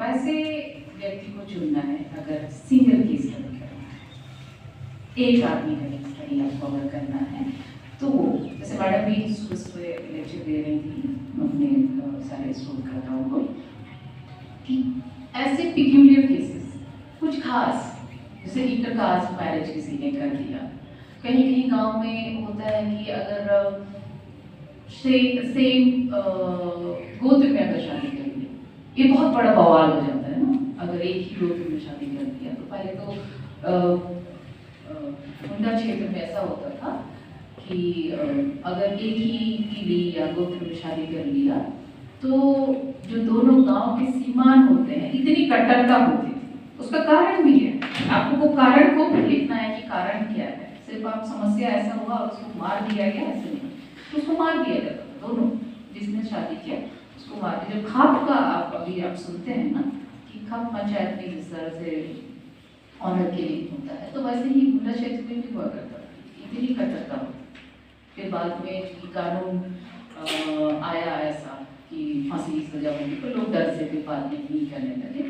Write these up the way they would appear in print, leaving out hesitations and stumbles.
वैसे व्यक्ति को चुनना है अगर सिंगल केस स्टडी करना है, एक आदमी का केस स्टडी आपको अगर करना है तो जैसे मैडम भी सुबह लेक्चर दे रही थी अपने सारे शोधकर्ताओं को कि ऐसे पिक्यूलियर केसेस कुछ खास, जैसे इंटरकास्ट मैरिज किसी ने कर दिया, कहीं कहीं गांव में होता है कि अगर सेम गोत्र में अगर शादी कर ली, ये बहुत बड़ा बवाल हो जाता है ना। अगर एक ही गोत्र में शादी कर दिया तो पहले तो मुंडा क्षेत्र में ऐसा होता था कि अगर एक ही पीढ़ी या गोत्र में शादी कर लिया तो जो दोनों गांव के सीमान होते हैं इतनी कट्टरता होती थी। उसका कारण भी है, आपको वो कारण को भी लिखना है कि कारण क्या है। सिर्फ आप समस्या ऐसा हुआ और उसको मार दिया गया, ऐसे नहीं, तो उसको मार दिया जाता था। दोनों जिसने शादी किया उसको मार दिया। जब खाप का आप सुनते हैं ना कि खाप पंचायत में जिस तरह से ऑनर के लिए होता है, तो वैसे ही मुंडा क्षेत्र में भी हुआ करता था, इतनी कट्टरता होती। फिर बाद में कानून आया ऐसा कि फांसी की सजा होगी तो लोग डर से फिर बाद में नहीं करने लगे।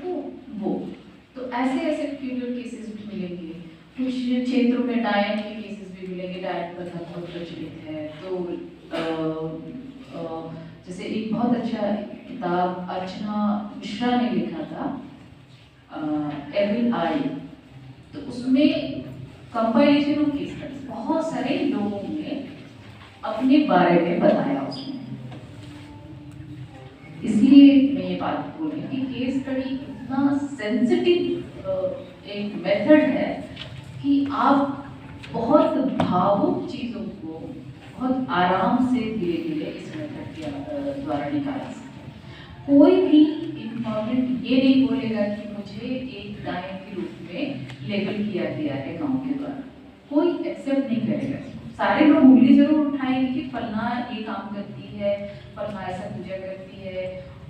तो ऐसे ऐसे पिक्यूलियर केसेस भी मिलेंगे। कुछ क्षेत्रों में डायन के केसेस भी मिलेंगे, डायन प्रथा बहुत प्रचलित है। तो जैसे एक बहुत अच्छा किताब अर्चना मिश्रा ने लिखा था एविल आई, तो उसमें कंपाइलेशन ऑफ केस स्टडीज बहुत सारे लोगों ने अपने बारे में बताया उसमें। इसलिए मैं ये बात बोल रही कि केस स्टडी इतना सेंसिटिव एक मेथड है कि आप बहुत भावुक चीज़ों को बहुत आराम से धीरे धीरे इस मेथड के द्वारा निकाला सकते। कोई भी इन्फॉर्मेंट ये नहीं बोलेगा कि मुझे एक डायन के रूप में लेबल किया गया है गांव के द्वारा, कोई एक्सेप्ट नहीं करेगा। सारे लोग उंगली जरूर उठाएंगे कि फलना ये काम करती है, फलना ऐसा पूजा करती है,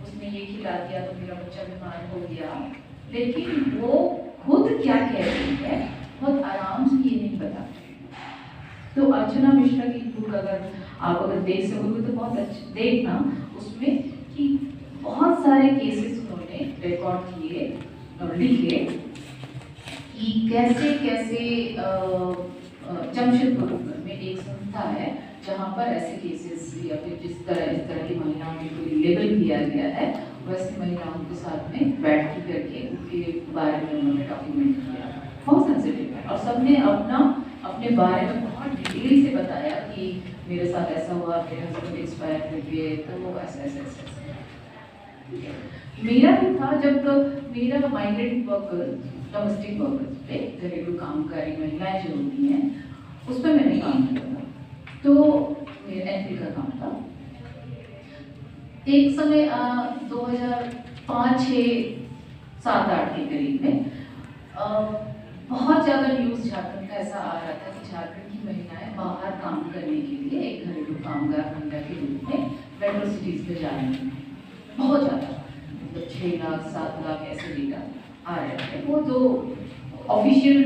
उसने ये खिला दिया तो मेरा बच्चा बीमार हो गया, लेकिन वो खुद क्या कह रही है बहुत आराम से ये नहीं बताते। तो अर्चना मिश्रा की बुक अगर देख सकोगे तो बहुत अच्छा देखना, उसमें कि बहुत सारे केसेस उन्होंने रिकॉर्ड किए और लिखे कि कैसे कैसे जमशेदपुर में एक संस्था है जहाँ पर ऐसे केसेस या फिर इस तरह की महिलाओं को लेबल किया गया है, वैसे महिलाओं के साथ में बैठ करके उनके बारे में उन्होंने डॉक्यूमेंट किया। बहुत सेंसिटिव है और सबने अपने बारे में बहुत डिटेल से बताया कि मेरे साथ ऐसा हुआ, मेरे हस्बैंड एक्सपायर हो गए, तो वो ऐसा ऐसा ऐसा। मेरा भी था जब तो मेरा माइग्रेंट वर्कर्स, डोमेस्टिक वर्कर्स पे घरेलू कामगारी महिलाएं जो होती हैं उस पर मैंने काम किया था, तो मेरा एंट्री का काम था। एक समय 2005, 6, 7, 8 के करीब में बहुत ज़्यादा न्यूज़ झारखंड का ऐसा आ रहा था कि झारखंड की महिलाएं बाहर काम करने के लिए एक घरेलू कामगार महिला के रूप में मेट्रो सिटीज़ में जा रही हैं। बहुत ज़्यादा, मतलब 6 लाख 7 लाख ऐसे डेटा आ रहे थे। वो जो ऑफिशियल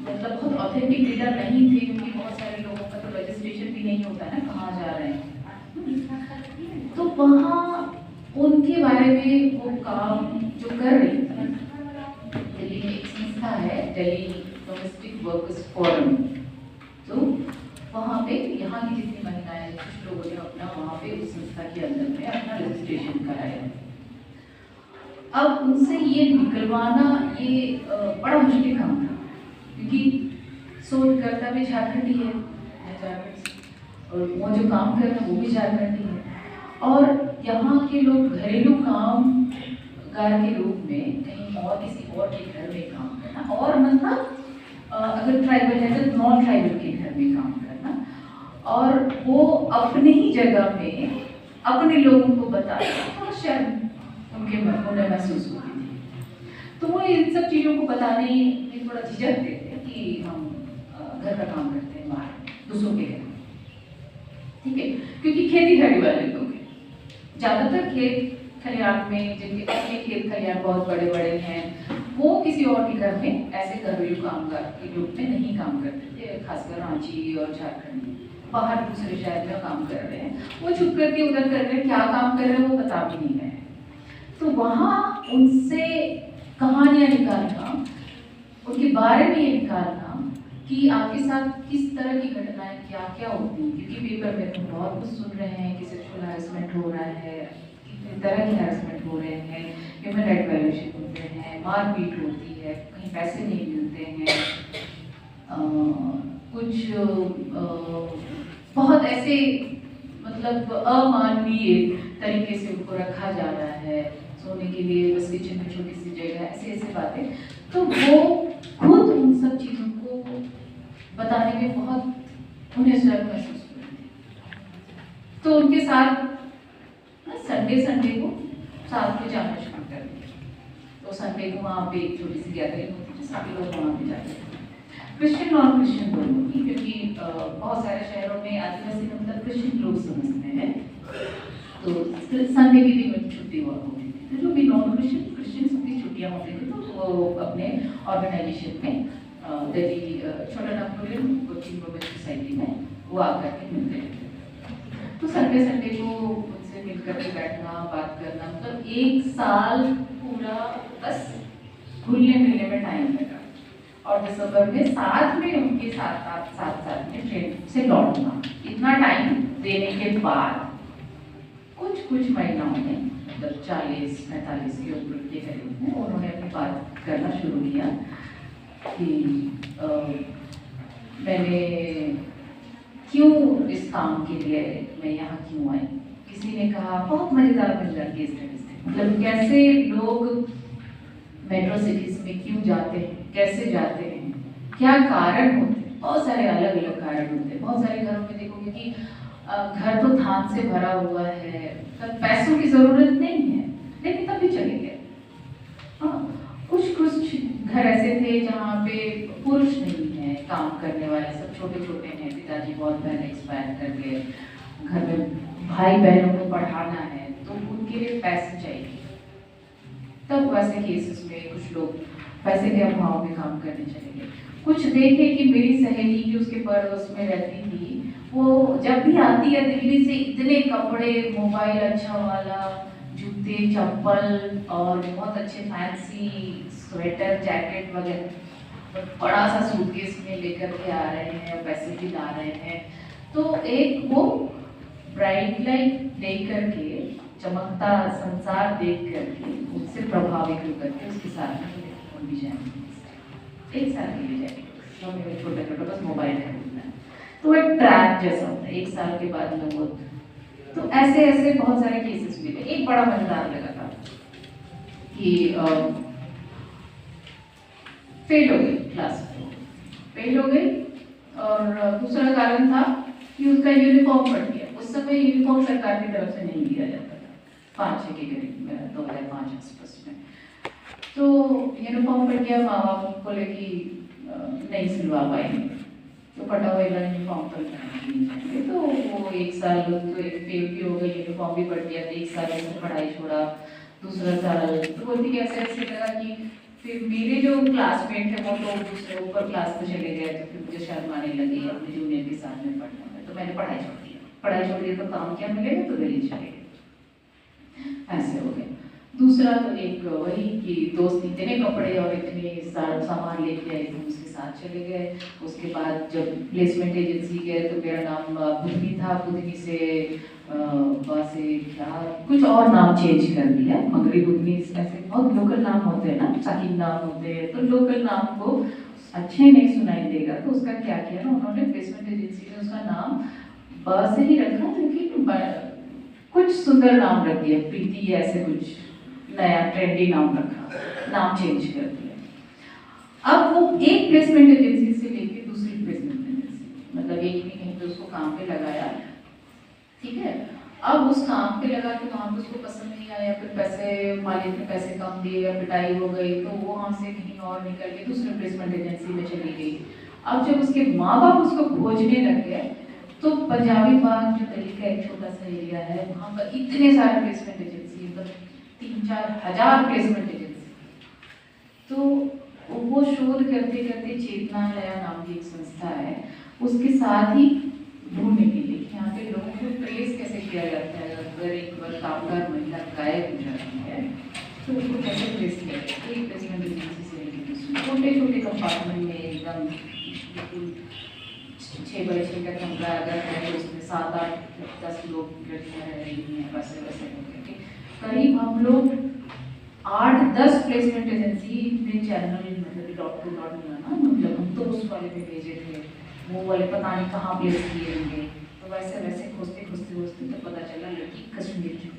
मतलब बहुत ऑथेंटिक डेटा नहीं थे, क्योंकि बहुत सारे लोगों का तो रजिस्ट्रेशन भी नहीं होता है कहाँ जा रहे हैं। तो वहाँ उनके बारे में वो काम जो कर रही थी, दिल्ली में एक संस्था है दिल्ली डोमेस्टिक वर्कर्स फोरम, तो वहाँ पे यहाँ की जितनी महिलाएं, कुछ लोगों ने अपना वहाँ पे उस संस्था के अंदर में अपना रजिस्ट्रेशन कराया। अब उनसे ये निकलवाना ये बड़ा मुश्किल काम था, क्योंकि शोधकर्ता भी झारखंडी है और वो जो काम कर रहे हैं वो भी झारखंडी है, और यहाँ के लोग घरेलू कामगार के रूप में कहीं और किसी और के घर में काम करना, और मतलब अगर ट्राइबल है तो नॉन ट्राइबल के घर में काम करना, और वो अपने ही जगह में अपने लोगों को बताना, और शायद उनके उन्हें महसूस होती थी। तो वो इन सब चीज़ों को बताने में थोड़ा झिझकते थे कि हम घर का काम करते हैं बाहर दूसरों के घर, ठीक है, क्योंकि खेती खड़ी वाले लोग हैं ज़्यादातर, खेत खलिहान में जिनके अपने खेत खलिहान बहुत बड़े बड़े हैं, वो किसी और के घर में ऐसे घरेलू कामगार के रूप में नहीं काम करते थे। खासकर रांची और झारखंड में, बाहर दूसरे शहर में काम कर रहे हैं, वो छुप करके उधर कर रहे हैं, क्या काम कर रहे हैं वो बता भी नहीं रहे हैं। तो वहाँ उनसे कहानियाँ निकालना, उनके बारे में ये निकालना कि आपके साथ किस तरह की घटनाएं क्या क्या होती हैं, क्योंकि पेपर में तो बहुत कुछ सुन रहे हैं कि सेक्सुअल हैरेसमेंट हो रहा है, कितनी तरह के हैरेसमेंट हो रहे हैं, ह्यूमन राइट वायलेशन होते हैं, मारपीट होती है, कहीं पैसे नहीं मिलते हैं, कुछ बहुत ऐसे मतलब अमानवीय तरीके से उनको रखा जा रहा है, सोने के लिए बस किचन में छोटी सी जगह, ऐसे ऐसे बातें। तो वो खुद उन सब चीज़ों को बताने में बहुत उन्हें शर्म महसूस हो रही थी। तो उनके साथ संडे को साथ में जाना शुरू कर दिया। तो संडे को वहाँ पे एक छोटी सी गैदरिंग होती है, सभी लोग वहाँ पे जाते हैं, क्रिश्चियन और क्रिश्चियन दोनों की, क्योंकि बहुत सारे शहरों में आदिवासी मतलब क्रिश्चियन लोग समझते हैं। तो संडे की भी छुट्टी हुआ होती थी, तो जो भी नॉन क्रिश्चियन सबकी छुट्टियाँ होती थी, तो वो अपने ऑर्गेनाइजेशन में दिल्ली छोटा नागपुर कोचिंग वुमेन सोसाइटी में वो आकर के मिलते थे। तो संडे को उनसे मिलकर के बैठना, बात करना, मतलब एक साल पूरा बस घुलने मिलने में टाइम लगा। और दिसंबर में साथ में उनके साथ में ट्रेन से लौटना, इतना टाइम देने के बाद कुछ महीनों में मतलब 40-45 के उम्र के करीब में उन्होंने अपनी बात करना शुरू किया कि मैंने क्यों इस काम के लिए मैं यहाँ क्यों आई। किसी ने कहा बहुत मज़ेदार मिल जाती है स्टैटिस्टिक, मतलब कैसे लोग मेट्रो सिटीज में क्यों जाते हैं, कैसे जाते हैं, क्या कारण होते हैं। बहुत सारे अलग अलग कारण होते हैं। बहुत सारे घरों में देखोगे कि घर तो धान से भरा हुआ है, तब पैसों की जरूरत नहीं है, लेकिन तब भी चले गए। कुछ घर ऐसे थे जहाँ पे पुरुष नहीं है, काम करने वाले सब छोटे छोटे हैं, पिताजी बहुत पहले एक्सपायर कर गए, घर में भाई बहनों को पढ़ाना है, तो उनके लिए पैसे चाहिए। तब वैसे केसेस में कुछ लोग पैसे के अभाव में काम करने चले गए। कुछ देखे कि मेरी सहेली जो उसके पड़ोस में रहती थी, वो जब भी आती है दिल्ली से इतने कपड़े, मोबाइल अच्छा वाला, जूते, चप्पल और बहुत अच्छे फैंसी स्वेटर, जैकेट वगैरह, बड़ा सा सूटकेस में लेकर के आ रहे हैं, पैसे भी ला रहे हैं। तो एक वो ब्राइट लाइट लेकर के, चमकता संसार देख करके उससे प्रभावित होकर के उसके साथ में भी जाएंगे, एक साल के लिए जाएंगे, छोटा बस मोबाइल खरीदना है। तो एक ट्रैप जैसा होता है, एक साल के बाद में वो। तो ऐसे बहुत सारे केसेस मिले। एक बड़ा मजेदार लगा था कि फेल हो गई, क्लास फेल हो गई, और दूसरा कारण था कि उसका यूनिफॉर्म फट गया। उस समय यूनिफॉर्म सरकार की तरफ से नहीं दिया जाता था, 5-6 के करीब में, 2005 आसपास में। तो यूनिफॉर्म फट गया, माँ बाप बोले कि नहीं सिलवा पाएंगे, तो फटा हुआ यूनिफॉर्म तो नहीं चाहिए। तो वो एक साल तो एक फेल भी हो गई, यूनिफॉर्म भी फट गया, तो एक साल ऐसे पढ़ाई छोड़ा। दूसरा साल तो बोलती कि ऐसे लगा कि फिर मेरे जो क्लासमेट है वो तो दूसरे ऊपर क्लास में चले गए, तो फिर मुझे शर्म आने लगी अपने जूनियर के साथ में पढ़ने में, तो मैंने पढ़ाई छोड़ दिया। तो काम क्या मिलेगा, तो दिल्ली चले गए, ऐसे हो गए। दूसरा तो एक वही कि दोस्त इतने कपड़े और इतने सामान लेके आए थे, उसके साथ चले गए। उसके बाद जब प्लेसमेंट एजेंसी गए तो मेरा नाम बुधनी था, बुधनी से क्या कुछ और नाम चेंज कर दिया, मगरी बुधनी, ऐसे बहुत लोकल नाम होते हैं ना, साकिब नाम होते हैं, तो लोकल नाम को अच्छे नहीं सुनाई देगा, तो उसका क्या किया ना उन्होंने, प्लेसमेंट एजेंसी ने उसका नाम ब से ही रखा, लेकिन कुछ सुंदर नाम रख दिया, प्रीति, ऐसे कुछ नया ट्रेंडी नाम रखा, नाम चेंज कर दिया। अब वो एक प्लेसमेंट एजेंसी से लेके दूसरी प्लेसमेंट एजेंसी, मतलब एक भी कहीं पे उसको काम पे लगाया, ठीक है। अब उस काम पे लगा के वहाँ पे उसको पसंद नहीं आया, फिर पैसे, मालिक ने पैसे कम दिए या पिटाई हो गई, तो वो वहाँ से कहीं और निकल के दूसरे प्लेसमेंट एजेंसी में चली गई। अब जब उसके माँ बाप उसको खोजने लग गए, तो पंजाबी बाग जो दिल्ली का एक छोटा सा एरिया है, वहाँ पर इतने सारे प्लेसमेंट एजेंसी, मतलब 3-4 हज़ार प्लेसमेंट एजेंसी। तो वो शोध करते करते चेतना नया नाम की एक संस्था है, उसके साथ ही ढूंढने के लिए यहाँ पे लोगों को ट्रेस कैसे किया जाता है। अगर एक बार कामगार महिला गायब हो जाती है तो उनको कैसे प्लेस किया गया, एक प्लेसमेंट एजेंसी से लेकर दूसरी, छोटे छोटे कंपार्टमेंट में एकदम बिल्कुल 6x6 का कमरा अगर है तो उसमें 7-8-10 लोग लड़कियाँ रह रही हैं, वैसे वैसे करके करीब हम लोग 8-10 प्लेसमेंट एजेंसी में चैनल मतलब डॉट टू डॉट मिला ना, मतलब हम तो उस वाले पे भेजे थे, वो वाले पता नहीं कहाँ प्लेस किए होंगे, तो वैसे वैसे खोजते खोजते खोजते तो पता चला लड़की कश्मीर की।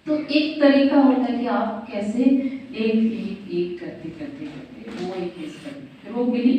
तो एक तरीका होता है कि आप कैसे एक एक एक करते करते करते वो एक केस कर, फिर वो मिली